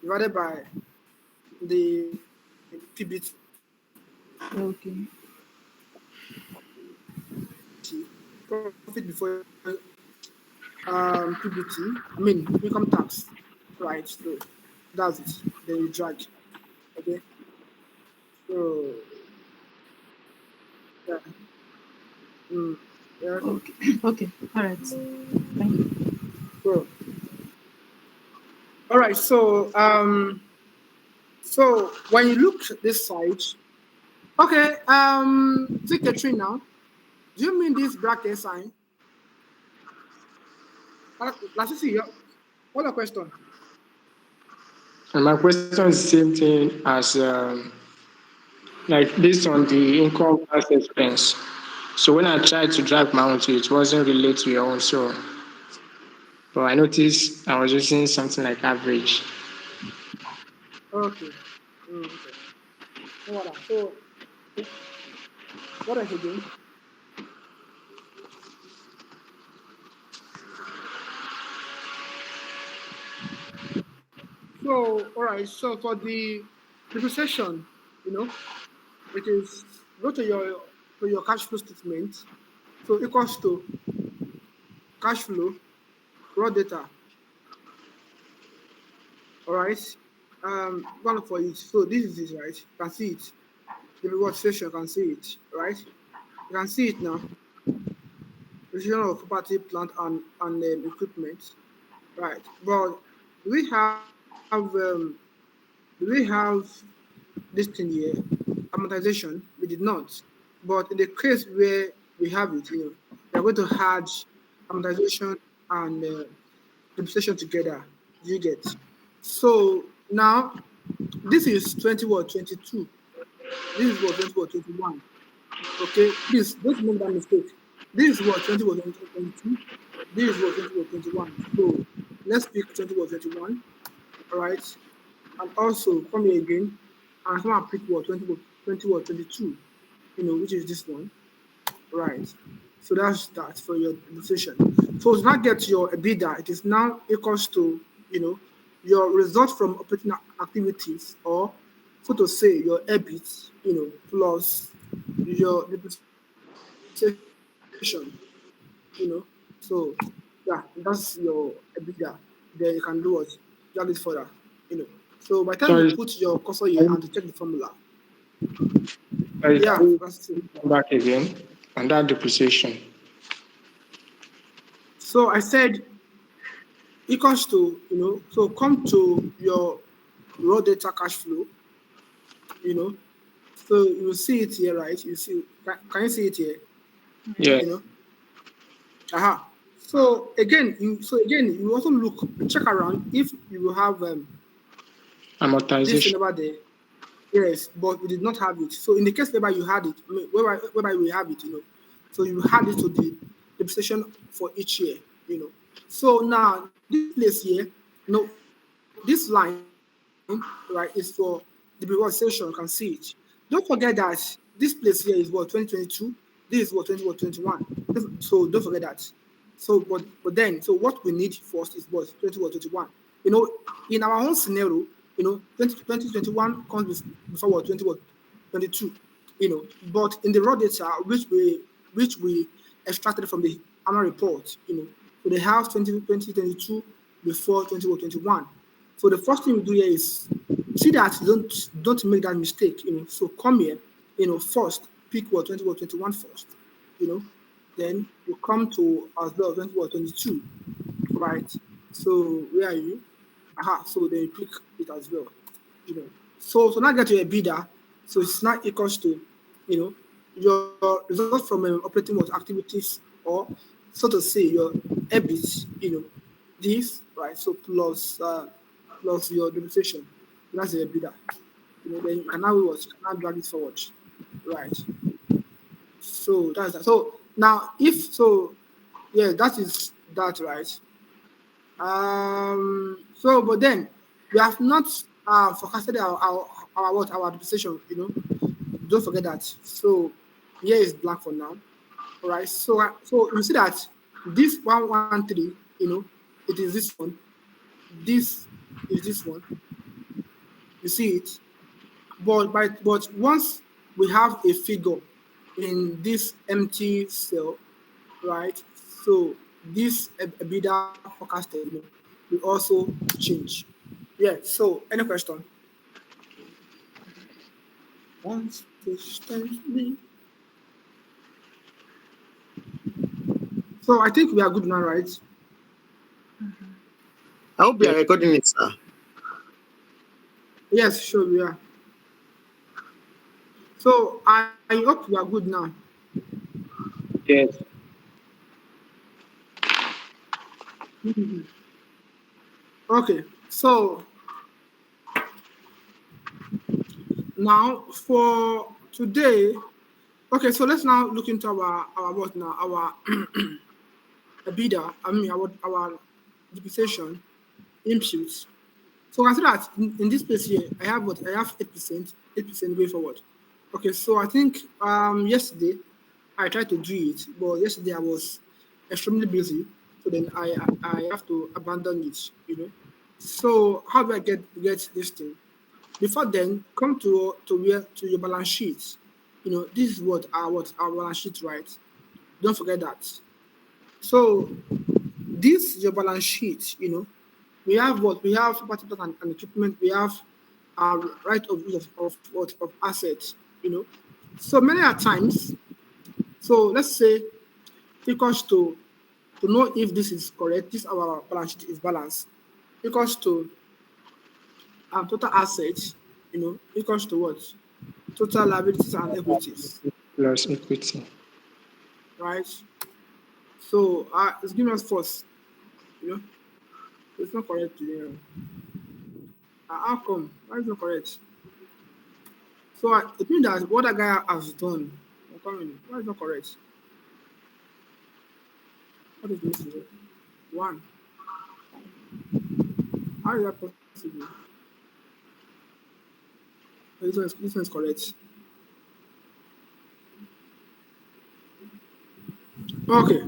divided by the PBT. Okay. Profit before PBT. I mean income tax, right? So that's it. Then you drag. Okay. So yeah. Mm, yeah. Okay. Okay. All right. Thank you. So all right. So when you look at this side, okay. Is it Catherine now? Do you mean this bracket sign? Let's see. What a question. And my question is the same thing as like based on the income tax expense. So when I tried to drag my own to it wasn't related to your own. So, but I noticed I was using something like average. Okay. Okay. No what? So what else again? So all right. So for the depreciation, you know, it is go to your cash flow statement. So equals to cash flow raw data. All right. One for it. So this is it, right? You can see it. The reward station can see it, right? You can see it now. Decision of property, plant, and equipment, right? But do we have this thing here, amortization? We did not. But in the case where we have it, we are going to add amortization and depreciation together. You get. So now this is 20 what 22. This is what 20 what 21. Okay, please don't make that mistake. This is what 20 was 2022. This is what 20 was 21. So let's pick 20 was 21. All right. And also come here again and come and pick what 20 was 22, which is this one. Right. So that's that for your decision. So to not get your EBITDA, it is now equals to, your result from operating activities, or so to say your EBIT, plus your depreciation, So yeah, that's your EBITDA. Then you can do what? Drag it further, So by the time you put your Sorry, cursor here and to check the formula, yeah, sorry, can that's you it. come back again on that depreciation? So I said equals to, so come to your raw data cash flow, you know. So you will see it here, right? You see, can you see it here? Yeah, You know, aha. So again, you also check around if you will have this thing amortization. over there. Yes, but we did not have it. So in the case whereby you had it, I mean, whereby we have it, so you had it to the depreciation for each year, So now this place here, this line, right, is for the reward section. You can see it. Don't forget that this place here is what 2022. This is what 2021. So don't forget that. But then, so what we need first is what 2021. You know, in our own scenario, 2021 comes before what 2022. But in the raw data which we extracted from the annual report, so they have 2022 before 2021. So the first thing we do here is see that you don't make that mistake. So come here, first pick what 2021 first, you know, then you come to as well 2022, right? So where are you? Aha, so then you click it as well, So now get to a bidder, so it's not equals to, your results from operating what activities, or so to say your EBIT, this, right? So plus your depreciation. That's a bidder. Then you can now what? You can now drag it forward, right? So that's that. So now if so, yeah, that is that, right? So but then we have not forecasted our what our depreciation, Don't forget that. So here is blank for now. All right. So you see that this 113, it is this one. This is this one. You see it? But once we have a figure in this empty cell, right? So this EBITDA forecasted, will also change. Yeah. So any question? Consistently. So I think we are good now, right? I hope you Yes. are recording it, sir. Yes, sure we are. So I hope we are good now. Yes. Okay. So now for today, okay. So let's now look into our what now? Our EBITDA. I mean our depreciation inputs. So I see that in this place here, I have what? I have 8% going forward. Okay, so I think yesterday I tried to do it, but yesterday I was extremely busy, so then I have to abandon it. So how do I get this thing? Before then, come to your balance sheet. This is what our balance sheet, right? Don't forget that. So this your balance sheet. We have what? We have property, plant, and equipment. We have right of use of assets. So many a times. So let's say equals to know if this is correct. This our balance sheet is balanced. Equals to total assets. Equals to what? Total liabilities and equities. Plus equity. Right. So it's giving us first. You know, it's not correct. How come? Why is it not correct? So it means that what that guy has done, why is not correct? What is missing here? One. How is that possible? This one is correct. Okay.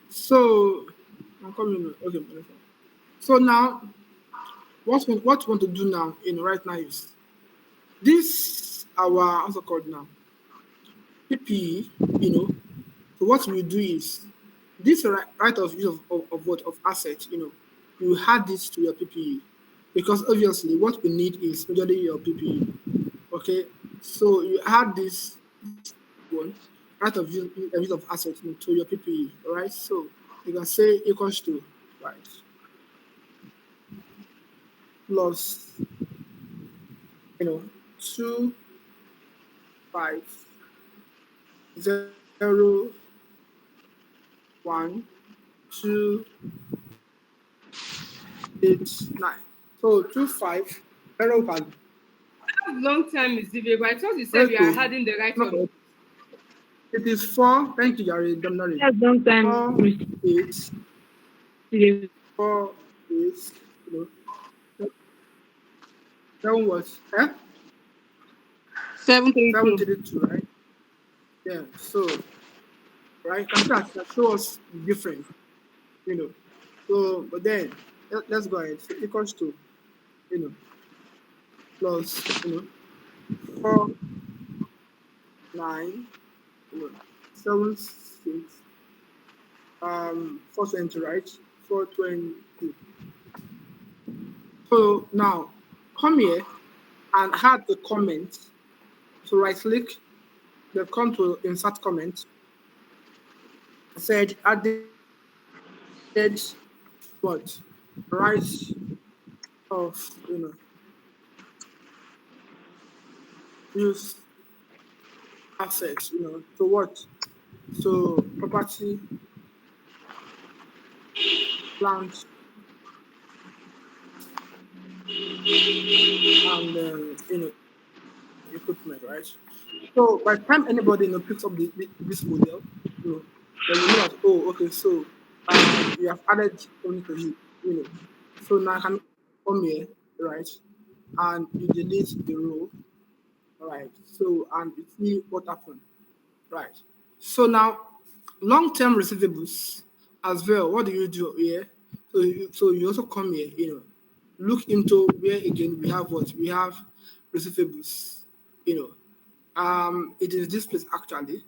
So I'm coming. Okay. So now, what we want to do now right now is this our what's it called now? PPE. So what we do is this right of use of what of assets. You add this to your PPE because obviously what we need is majorly your PPE. Okay, so you add this one right of use of assets to your PPE. All right, so you can say equals to right plus 2501289. So 250 Long time is it, but I thought you said correct you are to adding the right not of. correct. It is 4. Thank you, Gary. Dominary. That's long time 4 8 receivable. 4 8. You that one was 732. 732, right? Yeah. So right, can see that show us different. You know. So but then let's go ahead. So equals to you know plus 4 9 7 6 420, right? 420. So now come here and add the comment. So right click, then come to insert comment. Said added what? Right of use assets, to what? So property, plant, and equipment, right? So by the time anybody picks up this model, you know, then we know that, oh, okay, so we have added only to it, So now I can come here, right? And you delete the row, right? So and you see what happened, right? So now long-term receivables as well. What do you do here? So you also come here, look into where again we have what we have receivables. You it is this place actually,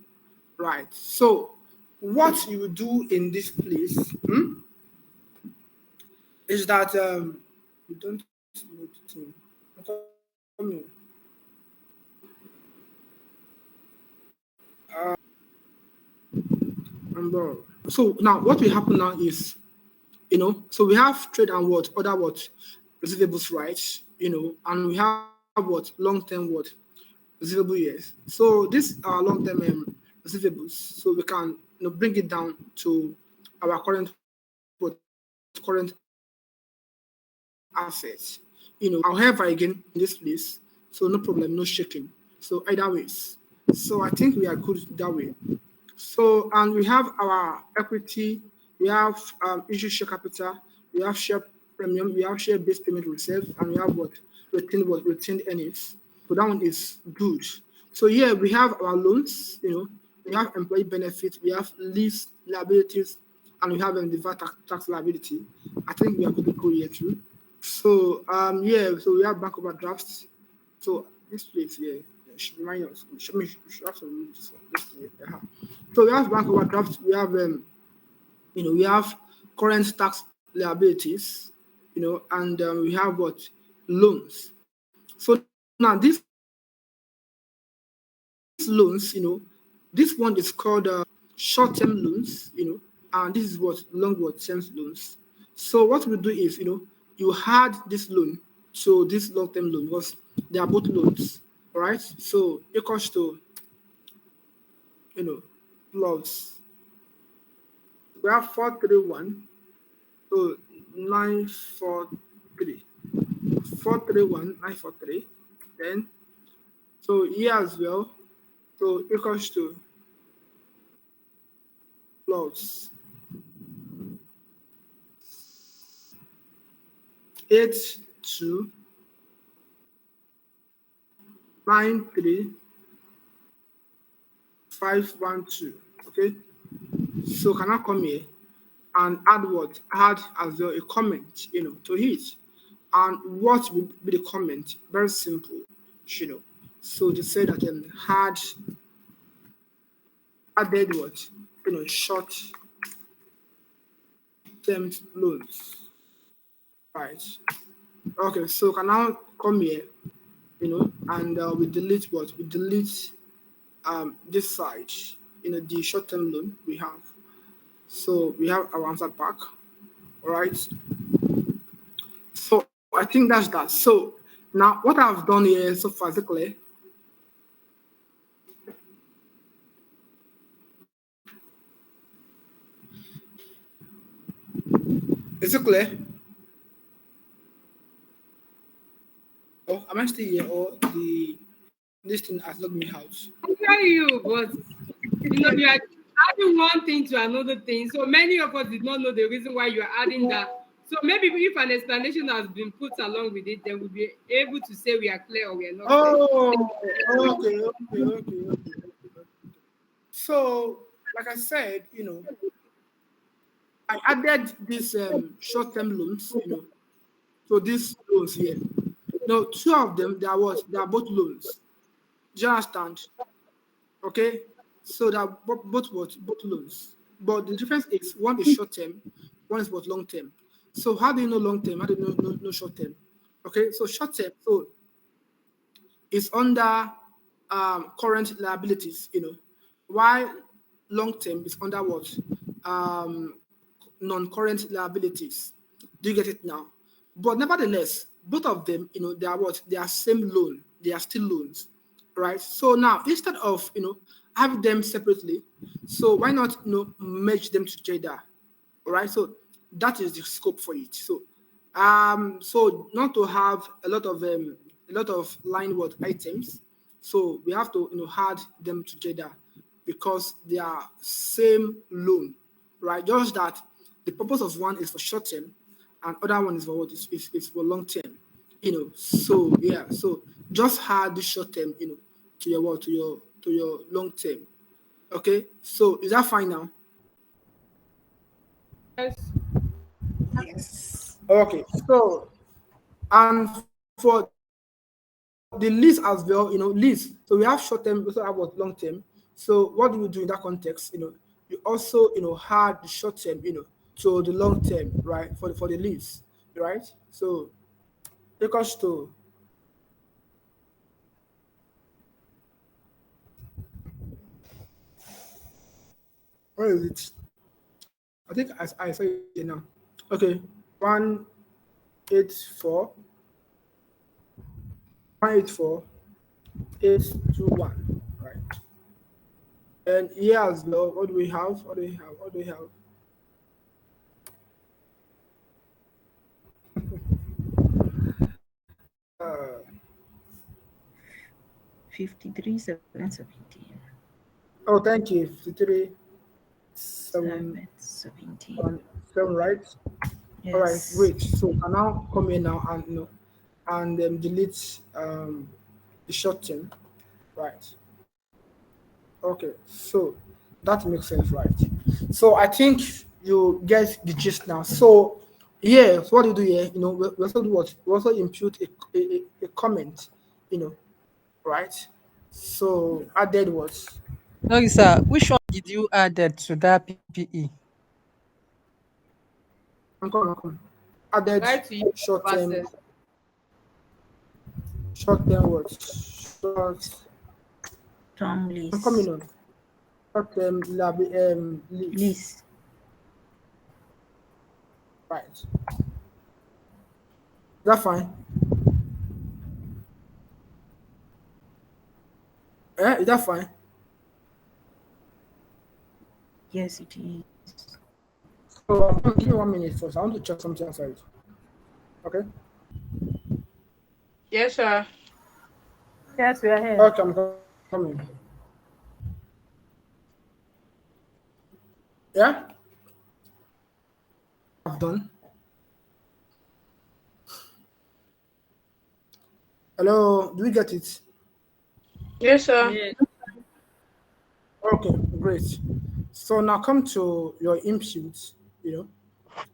right? So what you do in this place is that you don't know the thing. I'm coming. So now what will happen now is so we have trade and what other what receivables rights, and we have what long-term what receivable years. So these are long-term receivables. So we can bring it down to our current assets. However, again, in this place, so no problem, no shaking. So either ways. So I think we are good that way. So, and we have our equity, we have issue share capital, we have share premium, we have share based payment reserve, and we have retained earnings. So that one is good. So here we have our loans, we have employee benefits, we have lease liabilities, and we have the VAT tax liability. I think we are good to go here too. So yeah, so we have bank overdrafts. So this place here, should remind us. We should have some this one. So we have bank overdraft. We have we have current tax liabilities. And we have what loans. So now these loans, this one is called short-term loans. And this is what long-term loans. So what we do is, you add this loan to this long-term loan because they are both loans, all right? So equals to, plus we have 431, so 943, 431, 943. Then so here as well, so equals to plus 8293,512. Okay, so can I come here and add what? Add as well a comment, to it. And what will be the comment? Very simple, you know. So to say that had added what? Short term loans. Right. Okay, so can now come here, and we delete what? We delete this side, the short term loan we have. So we have our answer back. All right. So I think that's that. So now what I've done here so far is it clear? Is it clear? Or am I still here? Or this thing has logged me out? I tell you, but you are adding one thing to another thing. So many of us did not know the reason why you are adding that. So maybe if an explanation has been put along with it, then we'll be able to say we are clear or we are not clear. Oh, okay. So, like I said, I added these short-term loans, so these loans here. Now, two of them, they are what? They are both loans. Do you understand? Okay, so they are both what? Both loans. But the difference is one is short-term, one is what long-term. So how do you know long-term? How do you know short-term? Okay, so short-term, so is under current liabilities, while long term is under what? Um, Non-current liabilities. Do you get it now? But nevertheless, both of them, they are what? They are same loan. They are still loans, right? So now instead of having them separately, so why not merge them together? All right, so that is the scope for it. So not to have a lot of line word items, so we have to add them together because they are same loan, right? Just that the purpose of one is for short term and other one is for what is for long term. So yeah, so just add the short term to your what to your long term. Okay, so is that fine now? Yes. Yes. Okay, so And for the lease as well, lease. So we have short term, we also have what long term. So what do you do in that context? You also had the short term, to the long term, right? For the lease, right? So equals to, where is it? I think I saw it here now. Okay, 184, 184, 821, right? And here as well, what do we have? What do we have? What do we have? Fifty-three, 717. Oh, thank you. 53, 7, 717. 1, 7, right? All right, Yes. great. So we can now come here now and and delete the short term, right? Okay, so that makes sense, right? So I think you get the gist now. So yeah, so what do you do here? We also do what? We also impute a comment, you know, right? So added what? Sorry, sir. Which one did you add to that PPE? I'm coming. Added Right to use short of term, access. short term what? Short. Tom I'm coming Lease. on. Short term lease, Lease. right? Is that fine? Is that fine? Yes, it is. So give me 1 minute first. I want to check something outside. Okay. Yes, sir. Yes, we are here. Okay, I'm coming. Yeah, I've done. Hello, do we get it? Yes, sir. Yes. Okay, great. So now come to your impute, you know.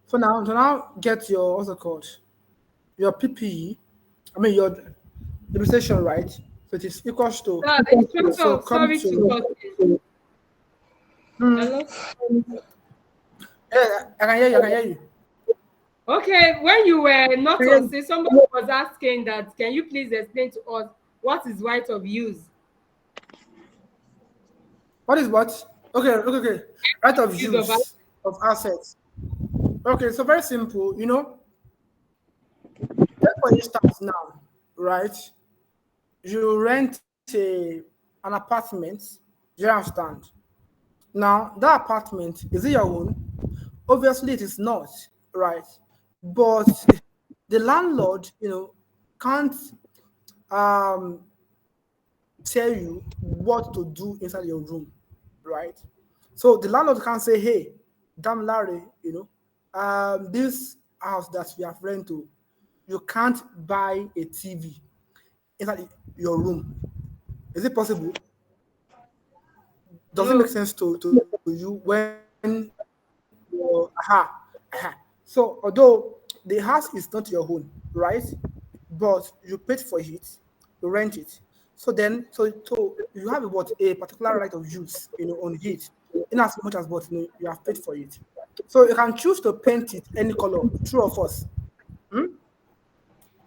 So now get your what's it called? Your PPE. I mean your depreciation, right? So it is equals to. Sir, So instructor, come sorry to to. cut you. Hmm, Hello? yeah, I can hear you. I can hear you. Okay, when you were I not can hear on you. say somebody was asking that, can you please explain to us what is right of use? What is what? Okay, okay, okay. Right of Use of access. use of assets. Okay, so very simple. Take for instance now, right? You rent an apartment. You understand? Now that apartment, is it your own? Obviously, it is not, right? But the landlord, can't um tell you what to do inside your room, right? So the landlord can say, "Hey, damn Larry, this house that we have rent to, you can't buy a TV inside your room. Is it possible? Does it make No. sense to you when aha. So although the house is not your own, right? But you paid for it, you rent it. So you have what a particular right of use, on it, in as much as what you have paid for it. So you can choose to paint it any color. True or false? Hmm?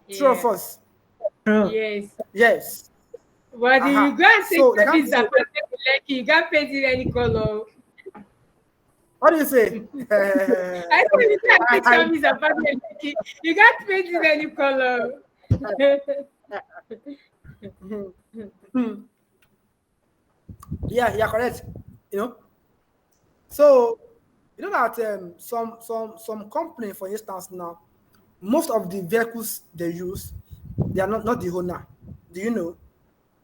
True or Yeah. false? True. Yes. Yes. But if you Aha. go and take So they can't service say, apartment in Lekki, you can't paint it any color. what do you say? I said you can't take I, service apartment in Lekki, you can't paint it any color. yeah, you're correct. You know, so you know that some company, for instance, now most of the vehicles they use, they are not the owner. Do you know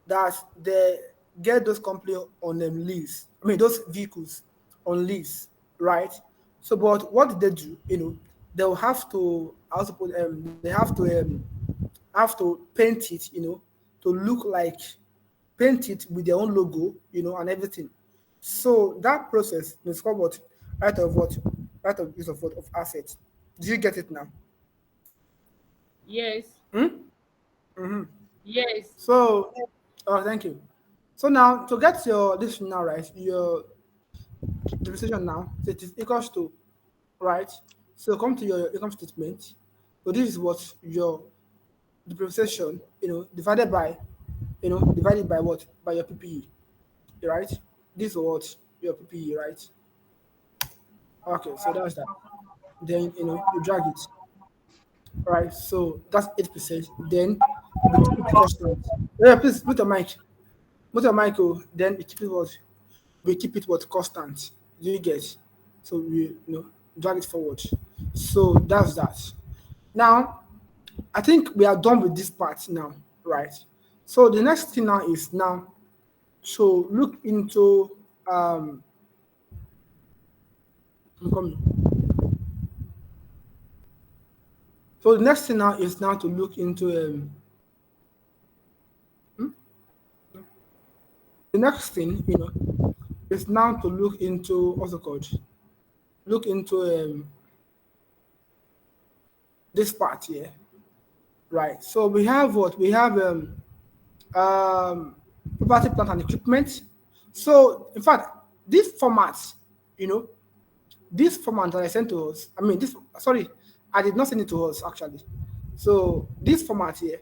that they get those company on lease? I mean, those vehicles on lease, right? So, but what did they do? They'll have to also put they have to paint it, to look like paint it with their own logo, and everything. So that process is called what? Right of use of what of assets. Do you get it now? Yes. Hmm? Mm-hmm. Yes. So, oh, thank you. So now to get your this now right, your depreciation now, so it is equals to right. So come to your income statement. So this is what your depreciation, divided by what? By your PPE, right? This is what your PPE, right? Okay, so that's that. Then you drag it, right? So that's 8%. Then we keep it constant. Yeah, please put a mic. Put a mic. Oh, then we keep it what constant. Do you get? So we drag it forward. So that's that. Now I think we are done with this part now, right? So the next thing now is now to look into I'm coming. So the next thing now is now to look into the next thing, is now to look into what's it called? Look into this part here, right? So we have what? We have um property, plant and equipment. So in fact, this format, you know, this format that I sent to us, I mean this sorry, I did not send it to us actually. So this format here,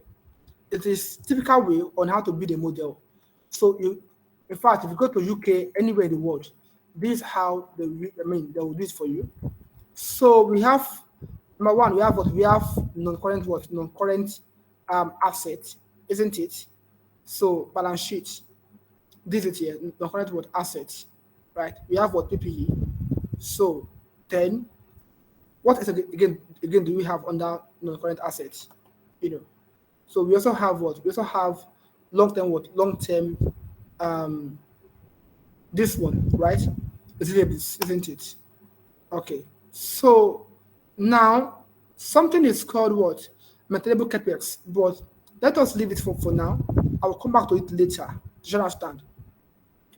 it is typical way on how to build a model. So in fact, if you go to UK, anywhere in the world, this is how they will do it for you. So we have number one, we have what we have non-current asset, isn't it? So balance sheet, this is here non-current what assets, right? We have what PPE. So then what is again do we have under non-current assets? You know, so we also have what? We also have long-term what? Long-term um this one, right? Receivables, isn't it? Okay. So now something is called what? Maintainable capex, but let us leave it for now. I will come back to it later. Do you understand?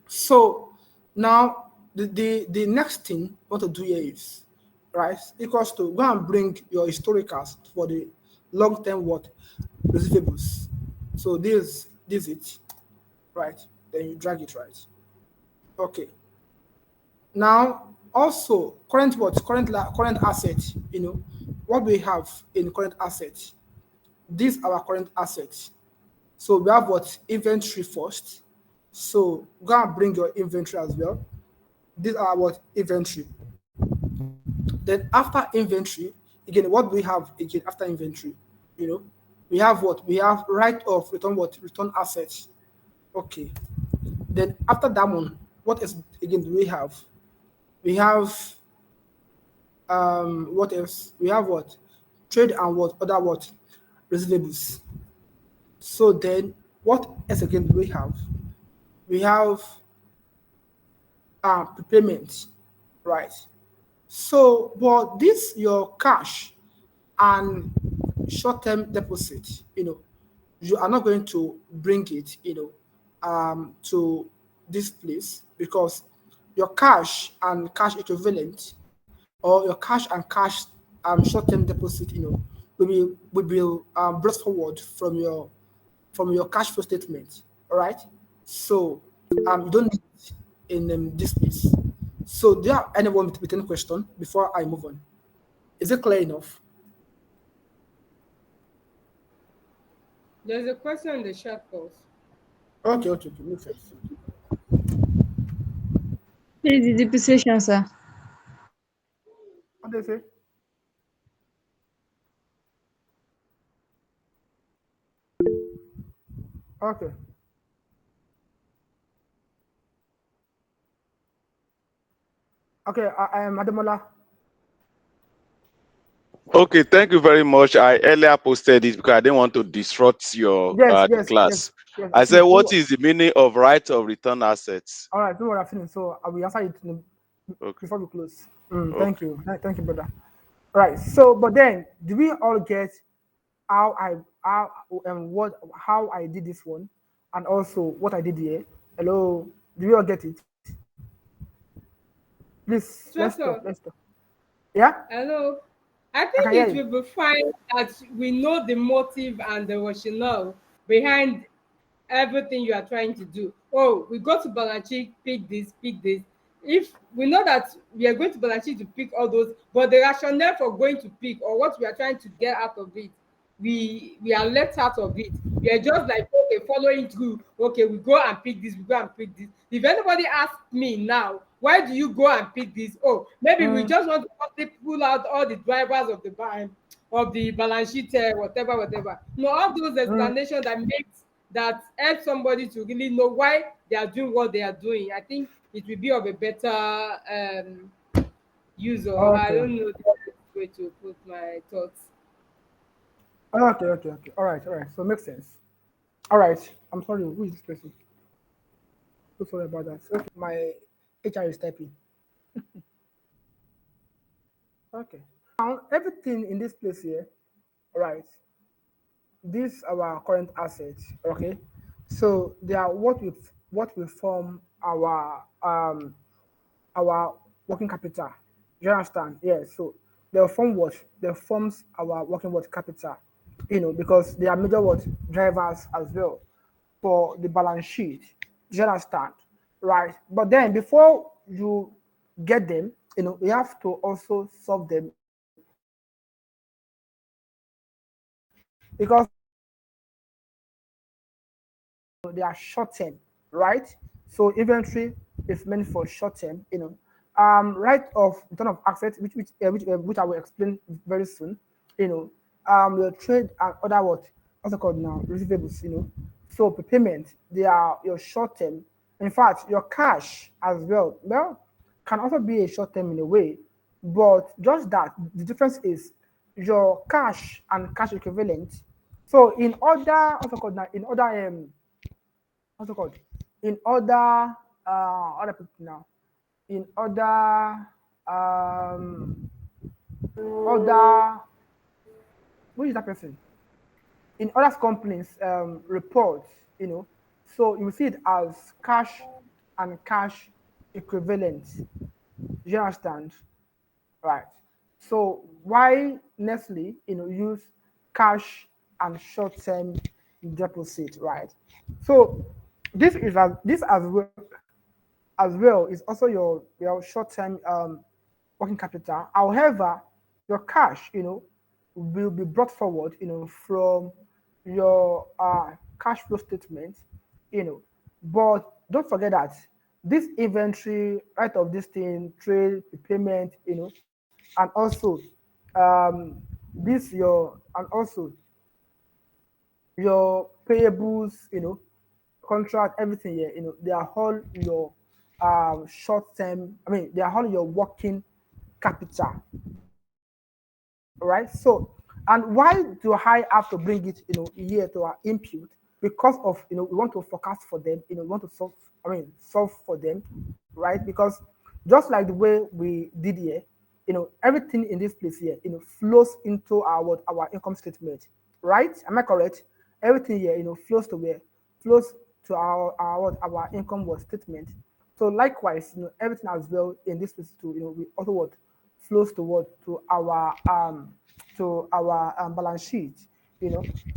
So now the next thing you want to do here is right equals to go and bring your historicals for the long term what receivables. So this it, right? Then you drag it right. Okay. Now also current what current assets. What we have in current assets. These are our current assets. So we have what inventory first. So go and bring your inventory as well. These are what inventory. Then after inventory, again, what do we have again after inventory? You know, we have what? We have right of return what? Return assets. Okay. Then after that one, what else again do we have? We have what else? We have what? Trade and what other what? Receivables. So then what else again do we have? We have prepayment, right? So, but this your cash and short-term deposit, you are not going to bring it, to this place because your cash and cash equivalent or your cash and cash short-term deposit, will be brought forward from your cash flow statement. All right. So you don't need it in this place. So do you have anyone with any question before I move on? Is it clear enough? There's a question in the chat box. Okay, makes sense. Please, the depreciation, sir. What do you say? Okay. Okay, I am Ademola. Okay, thank you very much. I earlier posted it because I didn't want to disrupt your Yes, the yes, yes, class. yes. I I said, finished. Don't what worry. is the meaning of right of return assets? All right, don't worry, I finished. So I will answer it Okay, before we close. Thank okay. you. Thank you, brother. Right. So, but then, do we all get how I how and what how I did this one, and also what I did here? Hello, do we all get it? Please, let's talk. Instructor, Let's talk. Yeah. hello. I I think can hear it you. will be fine that we know the motive and the rationale behind everything you are trying to do. Oh, we go to Balachi, pick this, pick this. If we know that we are going to Balachi to pick all those, but the rationale for going to pick or what we are trying to get out of it, we are left out of it. We are just like, okay, following through. Okay, we go and pick this, we go and pick this. If anybody asks me now, why do you go and pick this? Oh, maybe we Mm, just want to only pull out all the drivers of the balance sheet, whatever, whatever. No, all those mm. explanations that help somebody to really know why they are doing what they are doing. I think it will be of a better use, or I Okay. don't know the best way to put my thoughts. Okay. All right. So makes sense. All right. I'm sorry. Who is this person? So sorry about that. Okay. My HR is typing. Okay. Now everything in this place here. All right. These are our current assets. Okay. So they are what will form our working capital. You understand? Yeah. So they'll form what? They forms our working what capital. Because they are major what drivers as well for the balance sheet. You understand? Right. But then before you get them, you have to also solve them in the long term. Because they are short term, right? So inventory is meant for short term. Right of return of assets, which I will explain very soon. You know, the trade and other what's it called now receivables. So prepayment they are your short term. In fact, your cash as well. Well, can also be a short term in a way, but just that the difference is your cash and cash equivalent. So in other also called now in other what's it called? In other people now, in other who is that person? In other companies reports, so you see it as cash and cash equivalent. Do you understand? Right. So why Nestle, use cash and short-term deposit, right? So this as well is also your short-term working capital. However, your cash, will be brought forward, from your cash flow statement, you know. But don't forget that this inventory, right of this thing, trade, payment, and also um, this and also your payables, contract, everything here, they are all your short term, I mean, they are all your working capital, right? So, and why do I have to bring it, here to our input? Because of, we want to forecast for them, we want to solve for them, right? Because just like the way we did here, everything in this place here, flows into our income statement, right? Am I correct? Everything here, flows to where? Flows to our income was statement. So likewise, everything as well in this place too, we also what flows to what to our balance sheet,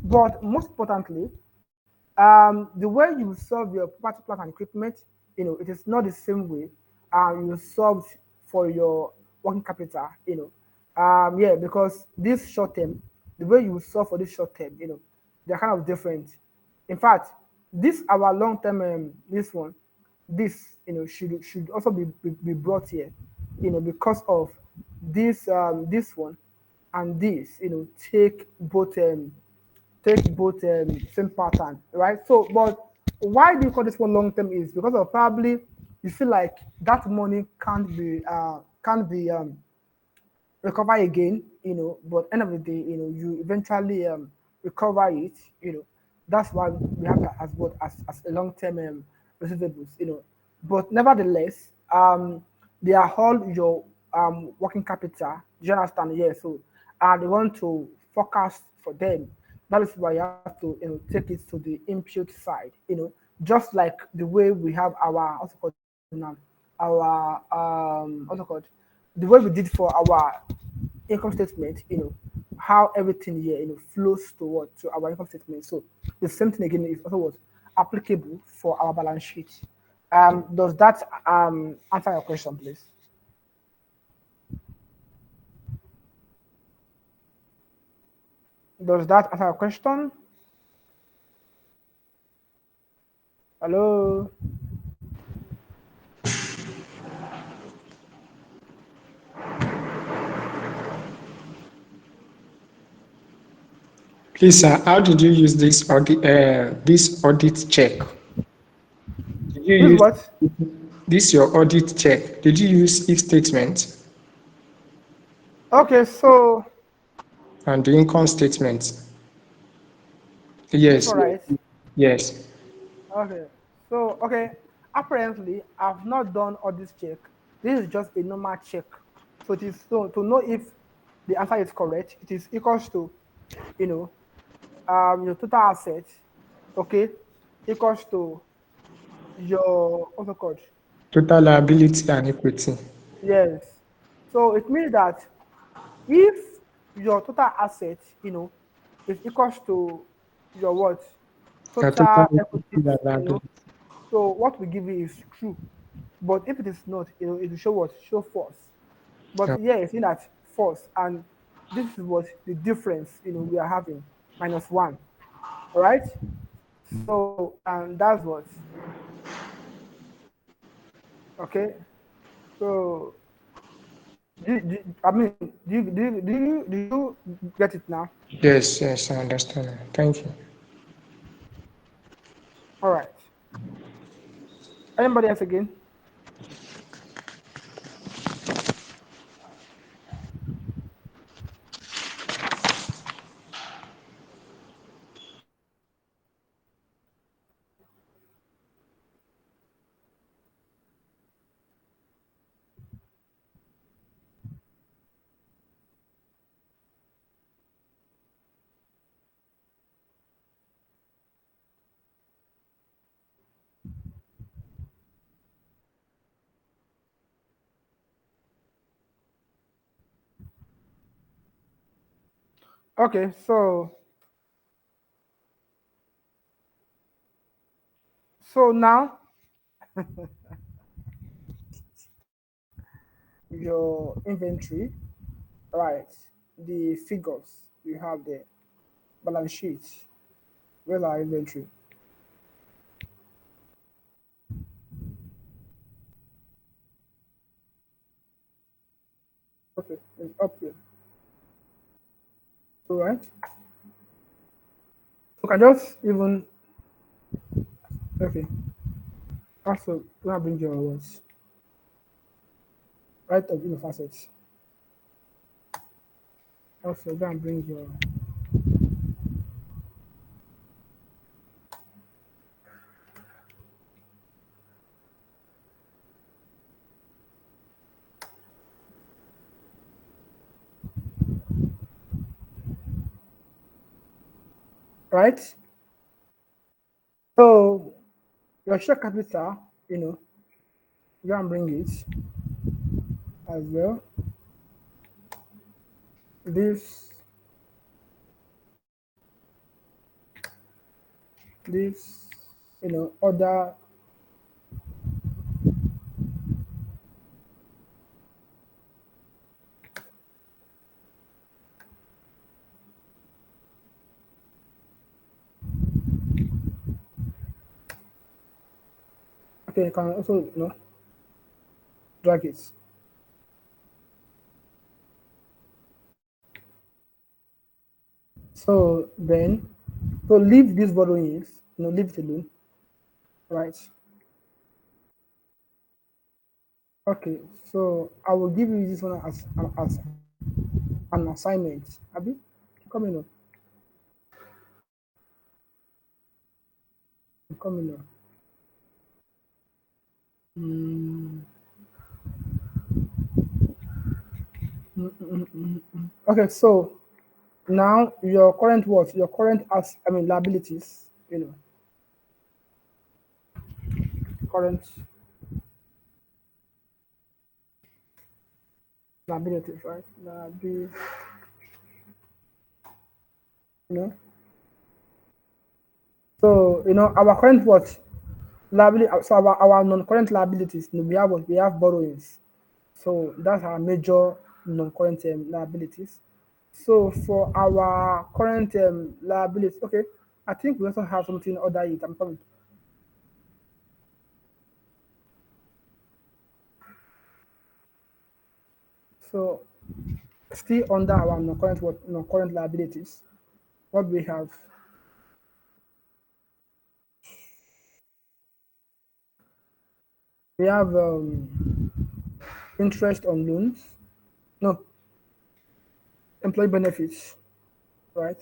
But most importantly, the way you solve your property, plant, and equipment, it is not the same way you solved for your working capital, Yeah, because this short term, the way you solve for this short term, they're kind of different. In fact, this our long term, this one, this should also be brought here, because of this one and this, take both same pattern, right? So, but why do you call this one long term is because of probably you feel like that money can't be recover again, but end of the day, you eventually recover it, That's why we have that as what as a long term receivables, But nevertheless, they are all your working capital. Do you understand? Yeah. So they want to forecast for them. That is why you have to take it to the input side, just like the way we have our what's it called now, our what's it called, the way we did for our income statement, how everything here, flows to what to our income statement. So the same thing again is also what applicable for our balance sheet. Does that answer your question, please? Does that answer your question? Hello. Please, sir, how did you use this audit check? Did you This use what? this your audit check? Did you use if statement Okay, so and the income statement? this Yes, one, right? yes. Okay. So okay, apparently I've not done all this check. This is just a normal check. So it is so to know if the answer is correct, it is equals to, you know, your total asset, okay, equals to your what's it called? Total liability and equity. Yes. So it means that if your total asset, is equals to your what? Total Total equity equities, and liability. so what we give you is true. But if it is not, it will show what? Show false. But Oh, yeah, it's in that false. And this is what the difference, we are having -1. All right. So, and that's what. Okay. So, I mean, do you get it now? yes, yes, I understand. Thank you. All right. Anybody else again? Okay. So now your inventory, right? The figures you have there, balance sheet. Where's our inventory? Okay, it's up here. All right. You can just even okay. Also, go and bring your words. Right of facets. Also, go and bring your right. So your share capital, go and bring it as well. This, this, other. Okay, you can also drag it. So then, so leave these borrowings, leave it alone, right? Okay, so I will give you this one as an assignment. Abi, coming up, coming up. Mm, okay, so now your current what? Your current as I mean liabilities, current liabilities, right? You know. So our current what liability. So our non-current liabilities. We have what we have borrowings. So that's our major non-current liabilities. So for our current liabilities, okay, I think we also have something other it. I'm coming. So still under our non-current liabilities, what we have, we have interest on loans, no employee benefits, right?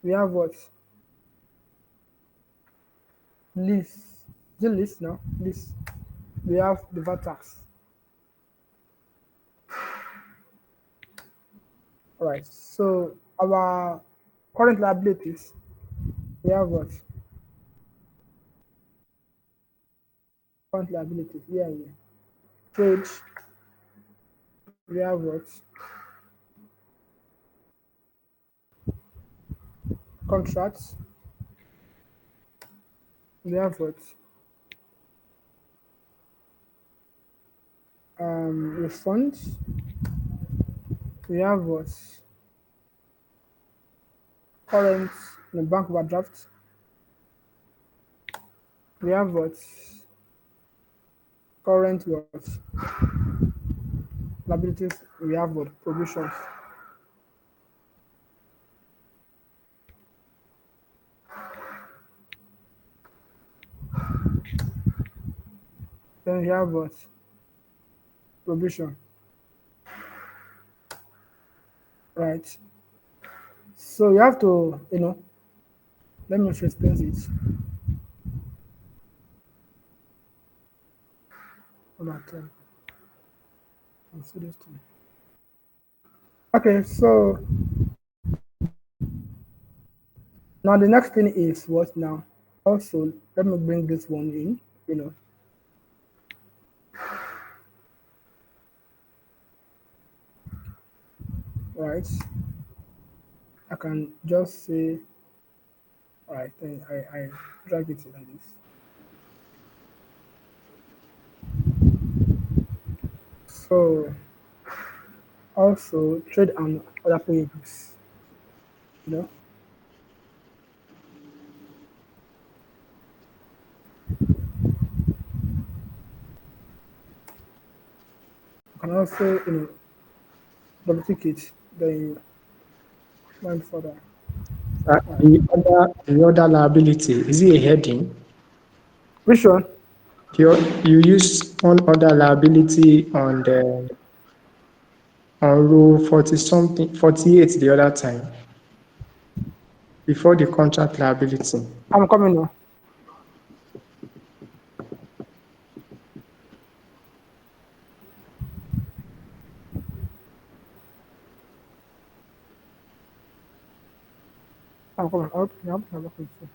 We have what lease, the lease now lease. We have the VAT tax, right? So our current liabilities, we have what current liabilities, yeah, yeah. Trade, we have what contracts, we have what refunds, we have what current bank overdraft, we have what current what liabilities, we have what provisions, then we have what provision, right? So you have to let me first explain it. Hold on, I'll see this thing. Okay, so now the next thing is what now? Also, let me bring this one in, you know, right? I can just say, all right, then I drag it like this. So also trade and other payables, you know, you can also, double tick it, then you mind further. Right. The other liability, is it a heading? Which one? You use one other liability on row 40 something 48 the other time before the contract liability. I'm coming now. I'm coming. I'm looking for.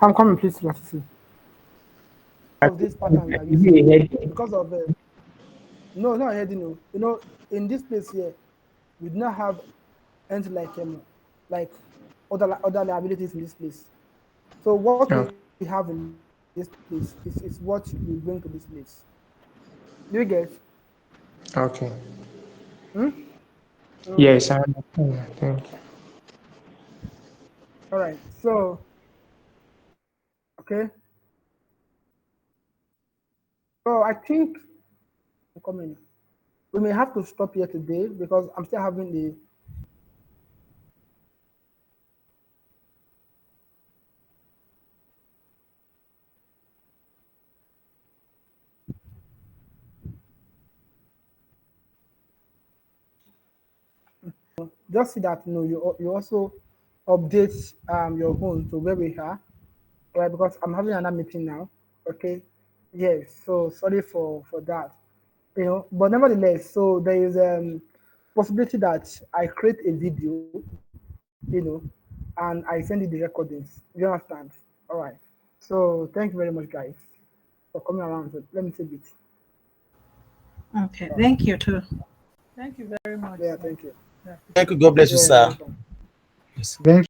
I'm coming, please, Latisi. Of this pattern we are Is it using a heading? because of no, not heading. No, in this place here, we do not have anything like other liabilities in this place. So what we Oh, have in this place is what we bring to this place. Do you get? okay. Hmm? Mm. Yes, I understand. Thank you. All right. So okay. So I think I'm coming. We may have to stop here today because I'm still having the. Just see that you also update your phone to where we are, right? Because I'm having another meeting now. Okay. Yes. So sorry for that. But nevertheless, so there is possibility that I create a video, and I send you the recordings. You understand? All right. So thank you very much, guys, for coming around. So let me take it. Okay, thank you too. Thank you very much, Yeah, sir. thank you. We appreciate Thank you. God bless you, Yeah, you're sir. welcome. Yes. Thank